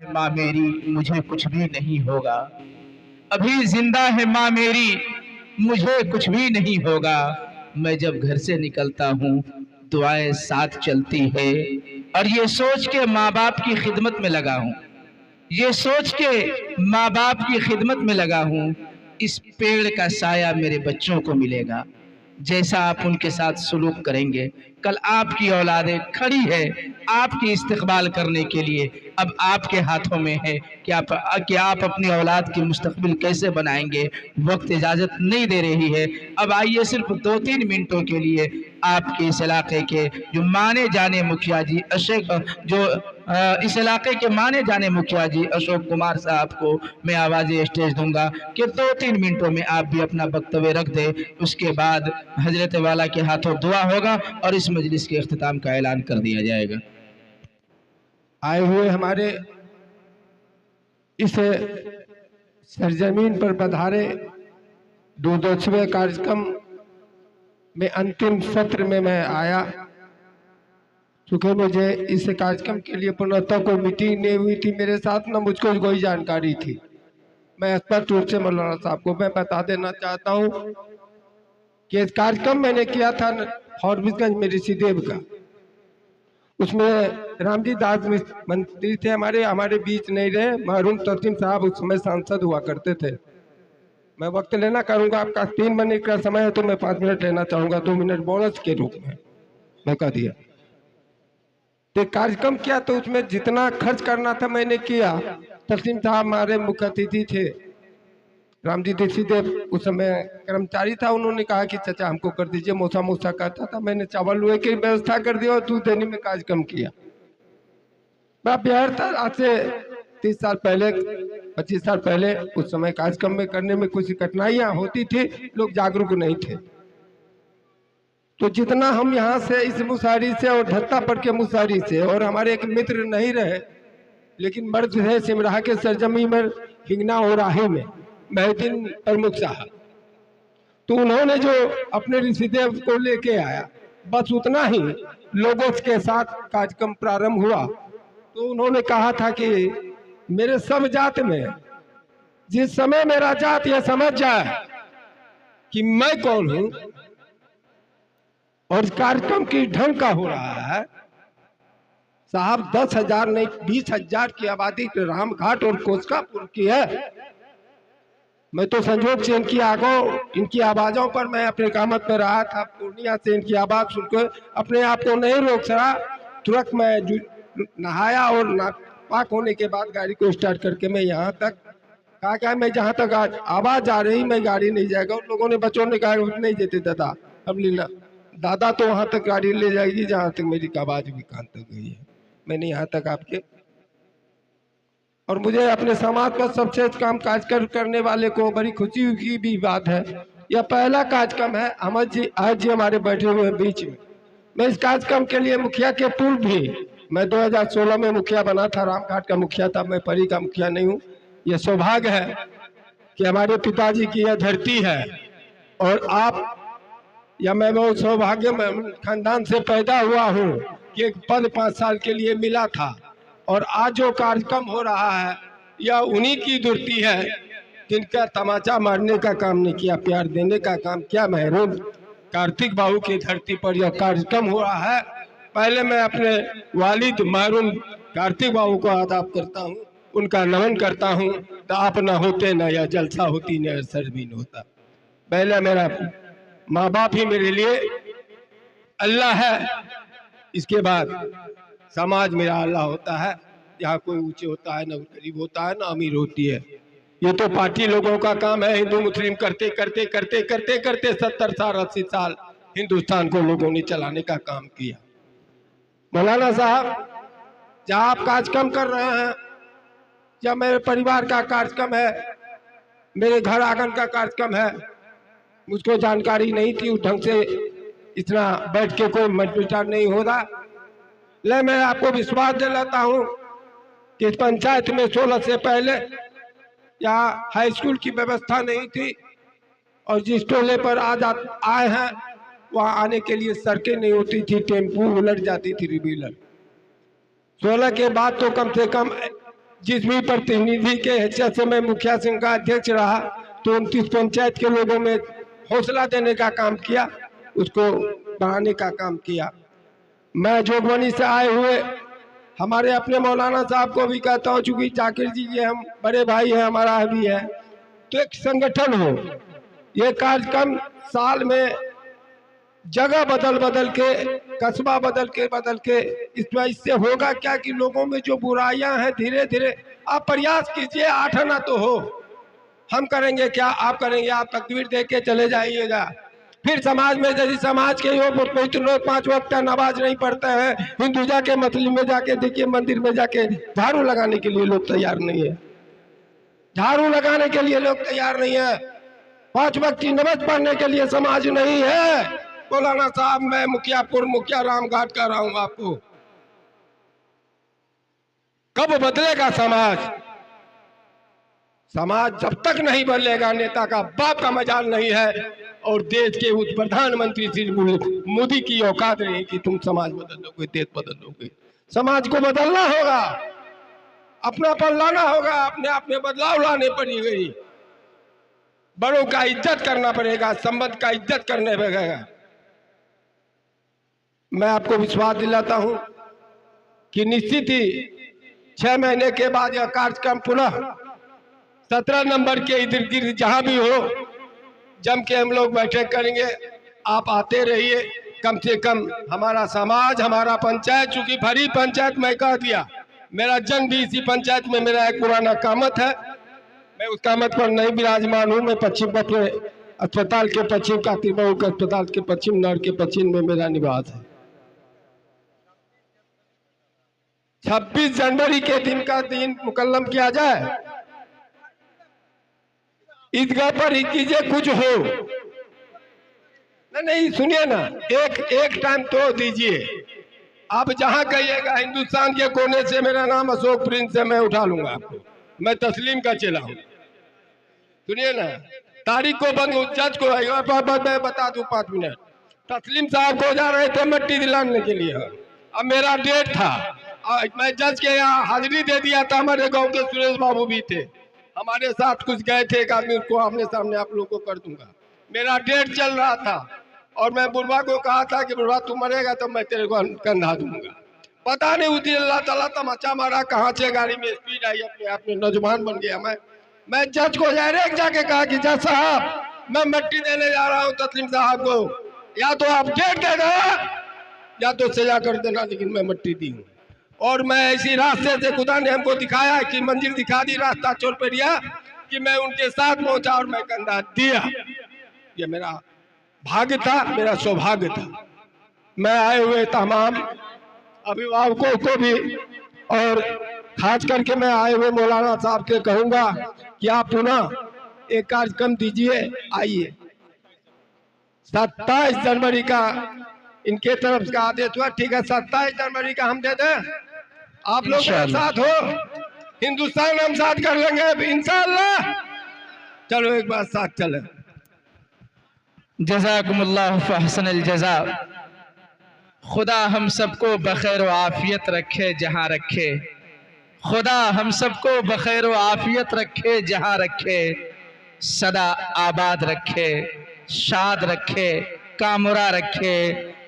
माँ मेरी, मुझे कुछ भी नहीं होगा। अभी जिंदा है माँ मेरी, मुझे कुछ भी नहीं होगा। मैं जब घर से निकलता हूँ, दुआएं साथ चलती है। और ये सोच के माँ बाप की खिदमत में लगा हूँ, ये सोच के माँ बाप की खिदमत में लगा हूँ, इस पेड़ का साया मेरे बच्चों को मिलेगा। जैसा आप उनके साथ सुलूक करेंगे, कल आपकी औलादें खड़ी है आपकी इस्तकबाल करने के लिए। अब आपके हाथों में है कि आप अपनी औलाद की मुस्तकबिल कैसे बनाएंगे। वक्त इजाज़त नहीं दे रही है। अब आइए सिर्फ 2-3 मिनटों के लिए आपके इस इलाके के जो माने जाने मुखिया जी इस इलाके के माने जाने मुखिया जी अशोक कुमार साहब को मैं आवाज़ स्टेज दूंगा कि 2-3 मिनटों में आप भी अपना वक्तव्य रख दें। उसके बाद हजरत वाला के हाथों दुआ होगा और इस मजलिस के इख्तिताम का ऐलान कर दिया जाएगा। आए हुए हमारे इस सरजमीन पर पधारे 200वें कार्यक्रम में अंतिम सत्र में मैं आया, चूँकि मुझे इस कार्यक्रम के लिए पूर्णतः कोई मीटिंग नहीं हुई थी मेरे साथ, न मुझको कोई जानकारी थी। मैं स्पष्ट रूप से मौलाना साहब को मैं बता देना चाहता हूँ कि इस कार्यक्रम मैंने किया था फॉरबिसगंज में ऋषिदेव का। उसमें रामजी दास मंत्री थे, हमारे बीच नहीं रहे। महरूम तस्लीम साहब उस समय सांसद हुआ करते थे। मैं वक्त लेना करूंगा, आपका 3 मिनट का समय है तो मैं 5 मिनट लेना चाहूंगा, 2 मिनट बोनस के रूप में मैं कह दिया। तो कार्यक्रम किया तो उसमें जितना खर्च करना था मैंने किया। तस्लीम साहब हमारे मुख्य अतिथि थे। रामजी ऋषिदेव उस समय कर्मचारी था, उन्होंने कहा कि चाचा हमको कर दीजिए, मोसा मोसा कहता था। मैंने चावल लोहे की व्यवस्था कर दिया और दूध देने में कार्यक्रम किया। बिहार था आज से 30 साल पहले 25 साल पहले। उस समय कार्यक्रम में करने में कुछ कठिनाइयां होती थी, लोग जागरूक नहीं थे। तो जितना हम यहाँ से इस मुशारी से और धत्ता पर के मुशारी से, और हमारे एक मित्र नहीं रहे लेकिन मर्द है सिमराहा के सरजमी में हिंगना और राही में महदीन प्रमुख साहब, तो उन्होंने जो अपने ऋषिदेव को लेके आया, बस उतना ही लोगों के साथ कार्यक्रम प्रारंभ हुआ। तो उन्होंने कहा था कि मेरे सब जात में जिस समय मेरा जात यह समझ जाए कि मैं कौन हूं और कार्यक्रम की ढंग का हो रहा है। साहब 10,000 नहीं 20,000 की आबादी रामघाट और कोसकापुर की है। मैं तो संजोग से इनकी आवाजों पर मैं अपने कामत में रहा था। पूर्णिया से इनकी आवाज सुनकर अपने आप को नहीं रोक सका। तुरंत मैं नहाया और पाक होने के बाद गाड़ी को स्टार्ट करके मैं यहाँ तक कहा क्या मैं जहाँ तक आवाज आ रही मैं गाड़ी नहीं जाएगा। उन लोगों ने बच्चों ने कहा नहीं देते दादा, अब लीला दादा तो वहाँ तक गाड़ी ले जाएगी जहाँ तक मेरी आवाज भी कान तक गई है। मैंने यहाँ तक आपके और मुझे अपने समाज का सबसे काम काज करने वाले को बड़ी खुशी की भी बात है। यह पहला कार्यक्रम है अहमद जी आज जी हमारे बैठे हुए बीच में। मैं इस कार्यक्रम के लिए मुखिया के पूर्व भी मैं 2016 में मुखिया बना था, रामघाट का मुखिया था, मैं परी का मुखिया नहीं हूँ। यह सौभाग्य है कि हमारे पिताजी की यह धरती है और आप या मैं वो सौभाग्य में खानदान से पैदा हुआ हूँ कि एक पद 5 साल के लिए मिला था। और आज जो कार्यक्रम हो रहा है यह उन्हीं की धरती है जिनका तमाचा मारने का काम नहीं किया, प्यार देने का काम किया। महरूम कार्तिक बाबू की धरती पर यह कार्यक्रम हो रहा है। पहले मैं अपने वालिद महरूम कार्तिक बाबू को आदाब करता हूँ, उनका नमन करता हूँ। तो आप न होते न यह जलसा होती न सरबीन होता। पहले मेरा माँ बाप ही मेरे लिए अल्लाह है, इसके बाद समाज मेरा अल्लाह होता है। यहाँ कोई ऊंचे होता है, न गरीब होता है, न अमीर होती है। ये तो पार्टी लोगों का काम है। हिंदू मुस्लिम करते करते करते करते करते 70 साल 80 साल हिंदुस्तान को लोगों ने चलाने का काम किया। मौलाना साहब जहाँ आप कार्यक्रम कर रहे हैं, जब मेरे परिवार का कार्यक्रम है, मेरे घर आंगन का कार्यक्रम है, मुझको जानकारी नहीं थी उस ढंग से इतना बैठ के कोई मल्टीटार नहीं हो रहा। ले मैं आपको विश्वास दिलाता हूँ कि इस पंचायत में 16 से पहले यहाँ हाई स्कूल की व्यवस्था नहीं थी और जिस टोले पर आज आए हैं वहाँ आने के लिए सड़कें नहीं होती थी, टेम्पू उलट जाती थी रिव्हीलर। 16 के बाद तो कम से कम जिस भी प्रतिनिधि के हैसियत से मैं मुखिया सिंह का अध्यक्ष रहा, तो 29 पंचायत के लोगों में हौसला देने का काम किया, उसको बढ़ाने का काम किया। मैं जोगबनी से आए हुए हमारे अपने मौलाना साहब को भी कहता हूँ, चूंकि जाकिर जी ये हम बड़े भाई हैं, हमारा भी है, तो एक संगठन हो, ये कार्यक्रम साल में जगह बदल बदल के, कस्बा बदल के इसमें इससे होगा क्या कि लोगों में जो बुराइयां हैं धीरे धीरे आप प्रयास कीजिए, 8 आना तो हो, हम करेंगे क्या, आप करेंगे, आप तकदीर दे के चले जाइएगा। फिर समाज में यदि समाज के लोग 5 वक्त का नमाज नहीं पढ़ते हैं, हिंदू जाके मस्जिद में जाके देखिए, मंदिर में जाके झाड़ू लगाने के लिए लोग तैयार नहीं है, झाड़ू लगाने के लिए लोग तैयार नहीं है, 5 वक्त की नमाज पढ़ने के लिए समाज नहीं है। मौलाना साहब मैं मुखिया रामघाट कर रहा हूं आपको, कब बदलेगा समाज? समाज जब तक नहीं बदलेगा, नेता का बाप का मजाल नहीं है, और देश के उस प्रधानमंत्री श्री मोदी की औकात नहीं कि तुम समाज बदल दोगे, देश बदल दोगे। समाज को बदलना होगा, अपनापन लाना होगा, अपने आप में बदलाव लाने पड़ेगी, बड़ों का इज्जत करना पड़ेगा, संबंध का इज्जत करने पड़ेगा। मैं आपको विश्वास दिलाता हूं कि निश्चित ही 6 महीने के बाद यह कार्यक्रम पुनः 17 नंबर के इर्द गिर्द जहां भी हो, जम के हम लोग बैठक करेंगे। आप आते रहिए, कम से कम हमारा समाज, हमारा पंचायत, चूंकि भरी पंचायत मैं कह दिया, मेरा जन्म भी इसी पंचायत में, मेरा एक पुराना कामत है, मैं उस कामत पर नहीं विराजमान हूँ, मैं पश्चिम अपने अस्पताल के पश्चिम, कातिरबाऊ के अस्पताल के पश्चिम, नर के पश्चिम में मेरा निवास है। 26 जनवरी के दिन का दिन मुकल्लम किया जाए, ईदगाह पर ही कीजिए, कुछ हो नहीं, सुनिए ना, एक टाइम तो दीजिए। आप जहां कहिएगा, हिंदुस्तान के कोने से मेरा नाम अशोक प्रिंस है, मैं उठा लूंगा आपको, मैं तस्लीम का चेला हूं। सुनिए ना, तारीख को बंद जज को मैं बता दूं 5 मिनट, तस्लीम साहब को जा रहे थे मिट्टी दिलाने के लिए, अब मेरा डेट था, मैं जज के यहाँ हाजिरी दे दिया था, हमारे गांव के सुरेश बाबू भी थे, हमारे साथ कुछ गए थे, एक आदमी, उसको आमने सामने आप लोगों को कर दूंगा। मेरा डेट चल रहा था और मैं बुढ़वा को कहा था कि बुढ़वा तू मरेगा तो मैं तेरे को कंधा दूंगा। पता नहीं उस दिन अल्लाह ताला तमाचा मारा, कहाँ से गाड़ी में स्पीड आई, अपने आप में नौजवान बन गया। मैं जज को डायरेक्ट जाके कहा कि जज साहब मैं मिट्टी देने जा रहा हूँ तस्लीम साहब को, या तो आप डेट दे दो या तो सजा कर देना, लेकिन मैं मिट्टी दी हूँ। और मैं इसी रास्ते से खुदा ने हमको दिखाया कि मंजिल दिखा दी, रास्ता छोड़ पे दिया कि मैं उनके साथ पहुंचा और मैं कंधा दिया। ये मेरा भाग्य था, मेरा सौभाग्य था। मैं आए हुए तमाम अभिभावकों को भी और खास करके मैं आए हुए मौलाना साहब के कहूंगा कि आप पुनः एक कार्यक्रम दीजिए, आइए। 27 जनवरी का इनके तरफ का आदेश हुआ, ठीक है, 27 जनवरी का हम दे दें, आप लोग मेरे साथ हो, हिंदुस्तान हम साथ कर लेंगे इंशाअल्लाह। चलो एक बार साथ चले। जज़ाकुमुल्लाह फहसनल जज़ा। खुदा हम सबको बखैर व आफियत रखे जहाँ रखे, खुदा हम सबको बखैर व आफियत रखे जहाँ रखे, सदा आबाद रखे, शाद रखे, कामुरा रखे,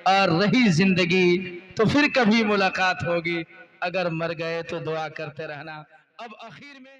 और रही जिंदगी तो फिर कभी मुलाकात होगी, अगर मर गए तो दुआ करते रहना। अब आखिर में